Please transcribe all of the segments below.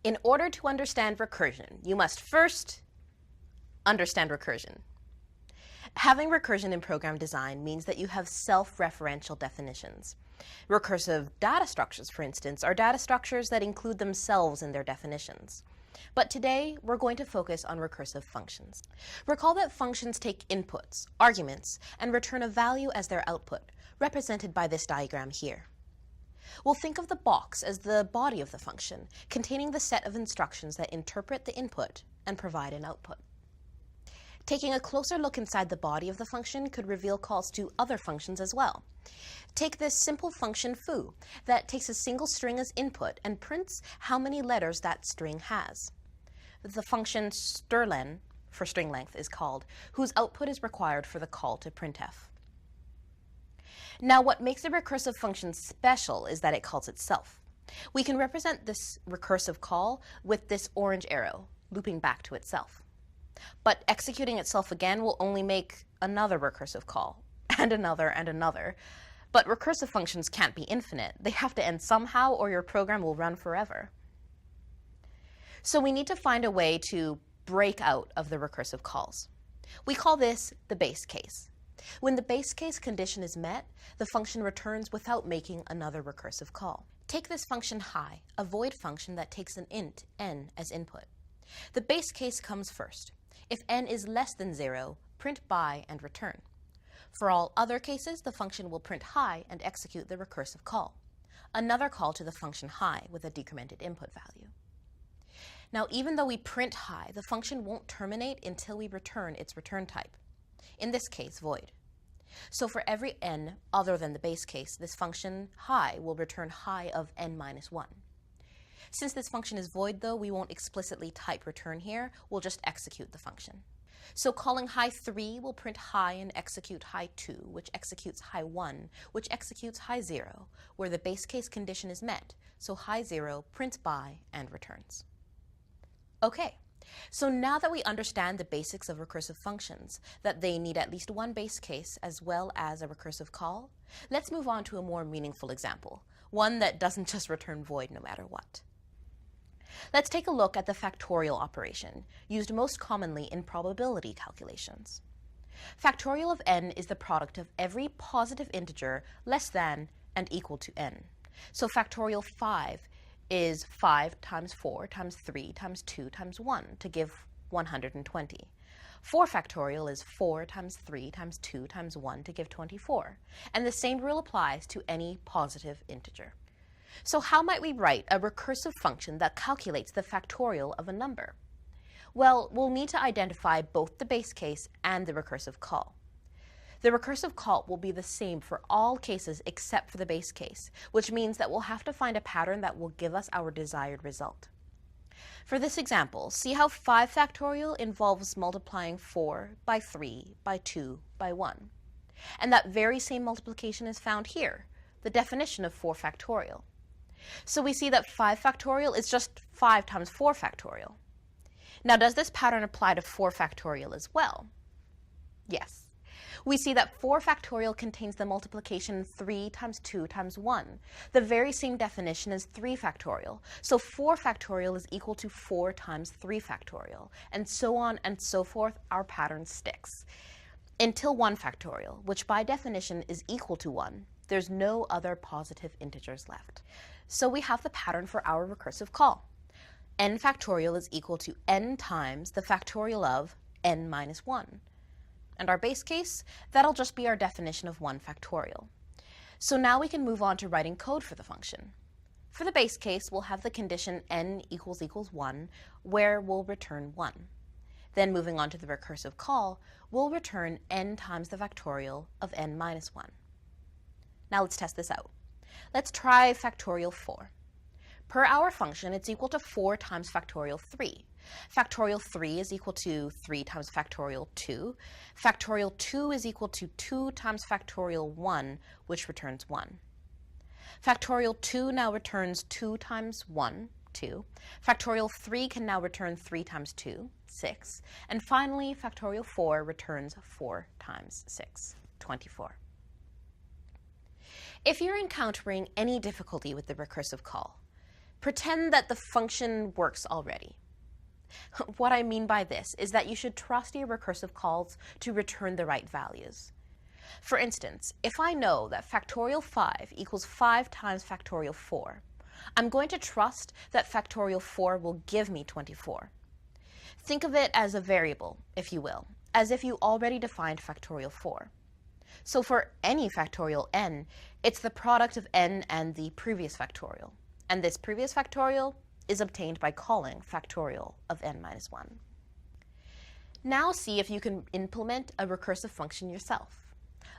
In order to understand recursion, you must first understand recursion. Having recursion in program design means that you have self-referential definitions. Recursive data structures, for instance, are data structures that include themselves in their definitions. But today, we're going to focus on recursive functions. Recall that functions take inputs, arguments, and return a value as their output, represented by this diagram here. We'll think of the box as the body of the function, containing the set of instructions that interpret the input and provide an output. Taking a closer look inside the body of the function could reveal calls to other functions as well. Take this simple function foo that takes a single string as input and prints how many letters that string has. The function strlen, for string length, is called, whose output is required for the call to printf. Now, what makes a recursive function special is that it calls itself. We can represent this recursive call with this orange arrow, looping back to itself. But executing itself again will only make another recursive call, and another. But recursive functions can't be infinite. They have to end somehow, or your program will run forever. So we need to find a way to break out of the recursive calls. We call this the base case. When the base case condition is met, the function returns without making another recursive call. Take this function high, a void function that takes an int, n, as input. The base case comes first. If n is less than 0, print by and return. For all other cases, the function will print high and execute the recursive call, another call to the function high with a decremented input value. Now, even though we print high, the function won't terminate until we return its return type, in this case, void. So for every n other than the base case, this function high will return high of n minus 1. Since this function is void, though, we won't explicitly type return here. We'll just execute the function. So calling high 3 will print high and execute high 2, which executes high 1, which executes high 0, where the base case condition is met. So high 0 prints by and returns. Okay, so now that we understand the basics of recursive functions, that they need at least one base case as well as a recursive call, let's move on to a more meaningful example, one that doesn't just return void no matter what. Let's take a look at the factorial operation, used most commonly in probability calculations. Factorial of n is the product of every positive integer less than and equal to n. So factorial 5 is 5 times 4 times 3 times 2 times 1 to give 120. 4 factorial is 4 times 3 times 2 times 1 to give 24. And the same rule applies to any positive integer. So how might we write a recursive function that calculates the factorial of a number? Well, we'll need to identify both the base case and the recursive call. The recursive call will be the same for all cases except for the base case, which means that we'll have to find a pattern that will give us our desired result. For this example, see how 5 factorial involves multiplying 4 by 3 by 2 by 1. And that very same multiplication is found here, the definition of 4 factorial. So we see that 5 factorial is just 5 times 4 factorial. Now, does this pattern apply to 4 factorial as well? Yes. We see that 4 factorial contains the multiplication 3 times 2 times 1. The very same definition as 3 factorial. So 4 factorial is equal to 4 times 3 factorial. And so on and so forth, our pattern sticks. Until 1 factorial, which by definition is equal to 1, there's no other positive integers left. So we have the pattern for our recursive call. N factorial is equal to n times the factorial of n minus 1. And our base case, that'll just be our definition of 1 factorial. So now we can move on to writing code for the function. For the base case, we'll have the condition n equals 1, where we'll return 1. Then moving on to the recursive call, we'll return n times the factorial of n minus 1. Now let's test this out. Let's try factorial 4. Per our function, it's equal to 4 times factorial 3. Factorial 3 is equal to 3 times factorial 2. Factorial 2 is equal to 2 times factorial 1, which returns 1. Factorial 2 now returns 2 times 1, 2. Factorial 3 can now return 3 times 2, 6. And finally, factorial 4 returns 4 times 6, 24. If you're encountering any difficulty with the recursive call, Pretend that the function works already. What I mean by this is that you should trust your recursive calls to return the right values. For instance, if I know that factorial 5 equals 5 times factorial 4, I'm going to trust that factorial 4 will give me 24. Think of it as a variable, if you will, as if you already defined factorial 4. So for any factorial n, it's the product of n and the previous factorial. And this previous factorial is obtained by calling factorial of n minus 1. Now see if you can implement a recursive function yourself.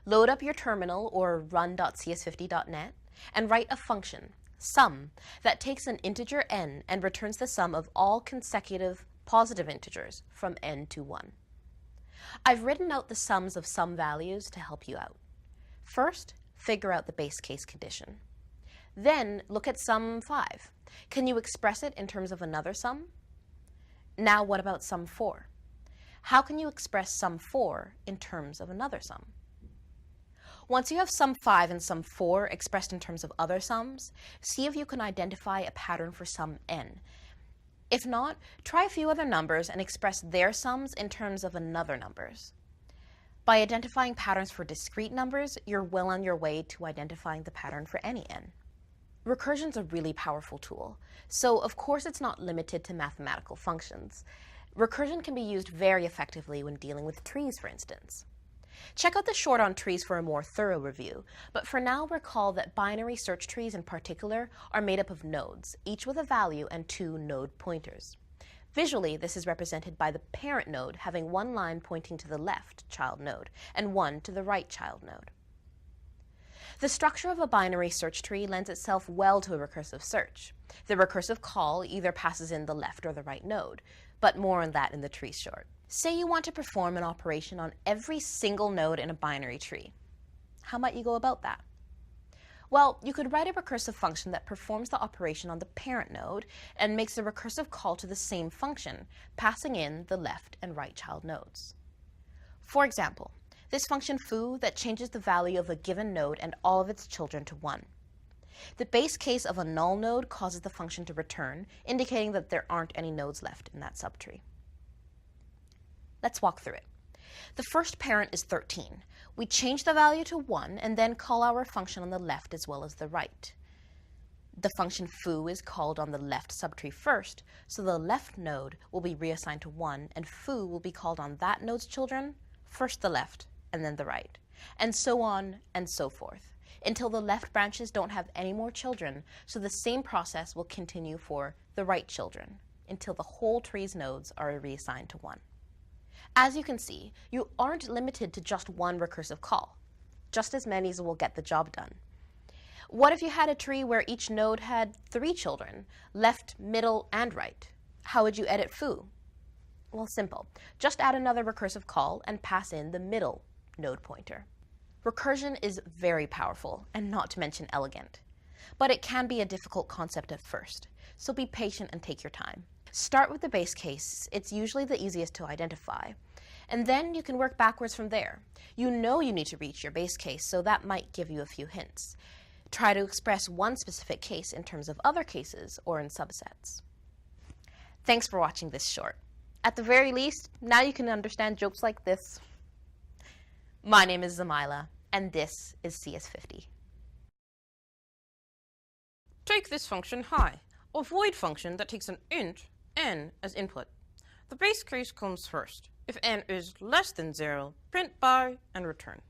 Load up your terminal or run.cs50.net and write a function, sum, that takes an integer n and returns the sum of all consecutive positive integers from n to 1. I've written out the sums of some values to help you out. First, figure out the base case condition. Then look at sum 5. Can you express it in terms of another sum? Now what about sum 4? How can you express sum 4 in terms of another sum? Once you have sum 5 and sum 4 expressed in terms of other sums, see if you can identify a pattern for sum n. If not, try a few other numbers and express their sums in terms of another numbers. By identifying patterns for discrete numbers, you're well on your way to identifying the pattern for any n. Recursion's a really powerful tool, so of course it's not limited to mathematical functions. Recursion can be used very effectively when dealing with trees, for instance. Check out the short on trees for a more thorough review, but for now recall that binary search trees in particular are made up of nodes, each with a value and 2 node pointers. Visually, this is represented by the parent node having one line pointing to the left child node and one to the right child node. The structure of a binary search tree lends itself well to a recursive search. The recursive call either passes in the left or the right node, but more on that in the tree short. Say you want to perform an operation on every single node in a binary tree. How might you go about that? Well, you could write a recursive function that performs the operation on the parent node and makes a recursive call to the same function, passing in the left and right child nodes. For example, this function foo that changes the value of a given node and all of its children to 1. The base case of a null node causes the function to return, indicating that there aren't any nodes left in that subtree. Let's walk through it. The first parent is 13. We change the value to 1 and then call our function on the left as well as the right. The function foo is called on the left subtree first, so the left node will be reassigned to 1 and foo will be called on that node's children, first the left and then the right, and so on and so forth, until the left branches don't have any more children, so the same process will continue for the right children, until the whole tree's nodes are reassigned to 1. As you can see, you aren't limited to just one recursive call. Just as many as will get the job done. What if you had a tree where each node had 3 children, left, middle, and right? How would you edit foo? Well, simple. Just add another recursive call and pass in the middle node pointer. Recursion is very powerful, and not to mention elegant. But it can be a difficult concept at first, so be patient and take your time. Start with the base case. It's usually the easiest to identify. And then you can work backwards from there. You know you need to reach your base case, so that might give you a few hints. Try to express one specific case in terms of other cases or in subsets. Thanks for watching this short. At the very least, now you can understand jokes like this. My name is Zamila, and this is CS50. Take this function hi, a void function that takes an int, n, as input. The base case comes first. If n is less than 0, print by and return.